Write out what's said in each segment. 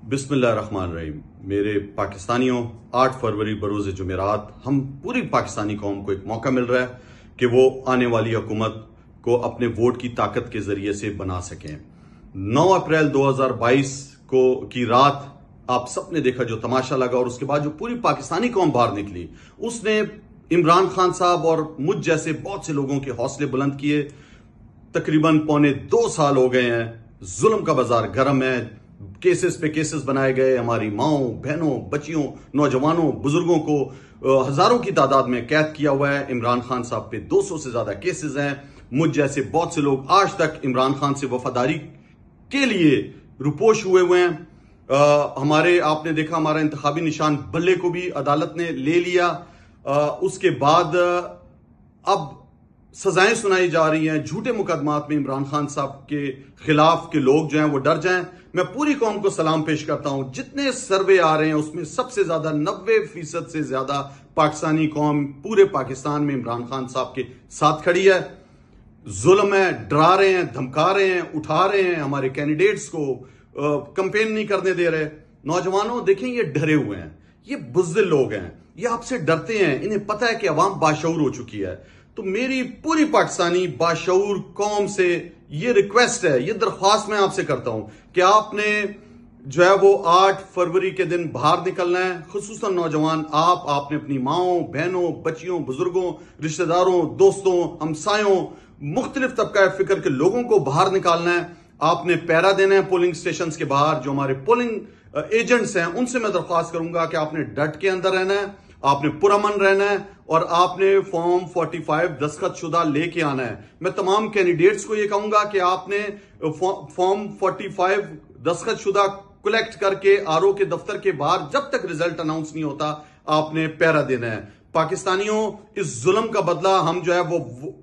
बिस्मिल्लाहिर्रहमानिर्रहीम। मेरे पाकिस्तानियों, 8 फरवरी बरोज़ जुमेरात हम पूरी पाकिस्तानी कौम को एक मौका मिल रहा है कि वो आने वाली हुकूमत को अपने वोट की ताकत के जरिए से बना सकें। 9 अप्रैल 2022 को की रात आप सब ने देखा जो तमाशा लगा, और उसके बाद जो पूरी पाकिस्तानी कौम बाहर निकली, उसने इमरान खान साहब और मुझ जैसे बहुत से लोगों के हौसले बुलंद किए। तकरीबन 2.25 साल हो गए हैं, जुल्म का बाजार गर्म है, केसेस पे केसेस बनाए गए, हमारी माओं, बहनों, बच्चियों, नौजवानों, बुजुर्गों को हजारों की तादाद में कैद किया हुआ है। इमरान खान साहब पे 200 से ज्यादा केसेस हैं। मुझ जैसे बहुत से लोग आज तक इमरान खान से वफादारी के लिए रुपोश हुए हैं। हमारे आपने देखा हमारा इंतखाबी निशान बल्ले को भी अदालत ने ले लिया। उसके बाद अब सजाएं सुनाई जा रही हैं झूठे मुकदमात में इमरान खान साहब के खिलाफ के लोग जो हैं वो डर जाएं। मैं पूरी कौम को सलाम पेश करता हूं। जितने सर्वे आ रहे हैं उसमें सबसे ज्यादा 90% से ज्यादा पाकिस्तानी कौम पूरे पाकिस्तान में इमरान खान साहब के साथ खड़ी है। जुल्म है, डरा रहे हैं, धमका रहे हैं, उठा रहे हैं, हमारे कैंडिडेट्स को कैंपेन नहीं करने दे रहे। नौजवानों देखें, ये डरे हुए हैं, ये बुज़दिल लोग हैं, ये आपसे डरते हैं, इन्हें पता है कि अवाम बाशऊर हो चुकी है। तो मेरी पूरी पाकिस्तानी बाशऊर कौम से ये रिक्वेस्ट है, ये दरख्वास्त मैं आपसे करता हूं कि आपने जो है वो 8 फरवरी के दिन बाहर निकलना है। खुसूसन नौजवान, आपने अपनी माओं, बहनों, बच्चियों, बुजुर्गों, रिश्तेदारों, दोस्तों, हमसायों, मुख्तलिफ तबका फिक्र के लोगों को बाहर निकालना है। आपने पैरा देना है पोलिंग स्टेशन के बाहर। जो हमारे पोलिंग एजेंट्स हैं उनसे मैं दरख्वास्त करूंगा कि आपने डट के अंदर रहना है, आपने पुरअमन रहना है, और आपने फॉर्म 45 दस्तखत शुदा लेके आना है। मैं तमाम कैंडिडेट्स को यह कहूंगा कि आपने फॉर्म 45 दस्तखत शुदा कलेक्ट करके आरओ के दफ्तर के बाहर जब तक रिजल्ट अनाउंस नहीं होता आपने पैरा देना है। पाकिस्तानियों, इस जुल्म का बदला हम जो है वो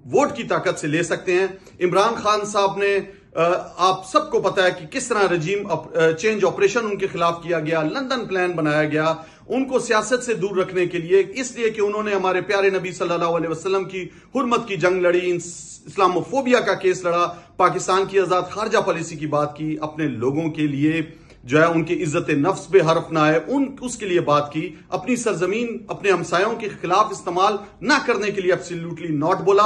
वोट की ताकत से ले सकते हैं। इमरान खान साहब ने आप सबको पता है कि किस तरह रजीम चेंज ऑपरेशन उनके खिलाफ किया गया, लंदन प्लान बनाया गया उनको सियासत से दूर रखने के लिए, इसलिए कि उन्होंने हमारे प्यारे नबी सल्लल्लाहु अलैहि वसल्लम की हुर्मत की जंग लड़ी, इस्लामोफोबिया का केस लड़ा, पाकिस्तान की आजाद खारजा पॉलिसी की बात की, अपने लोगों के लिए जो है उनकी इज्जत नफ्स पे हर्फ ना आए उसके लिए बात की, अपनी सरजमीन अपने हमसायों के खिलाफ इस्तेमाल ना करने के लिए एब्सोल्युटली नॉट बोला।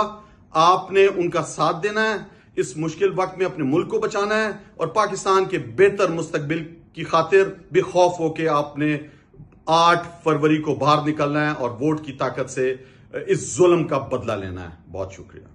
आपने उनका साथ देना है, इस मुश्किल वक्त में अपने मुल्क को बचाना है, और पाकिस्तान के बेहतर मुस्तकबिल की खातिर बेखौफ होकर आपने 8 फरवरी को बाहर निकलना है और वोट की ताकत से इस जुल्म का बदला लेना है। बहुत शुक्रिया।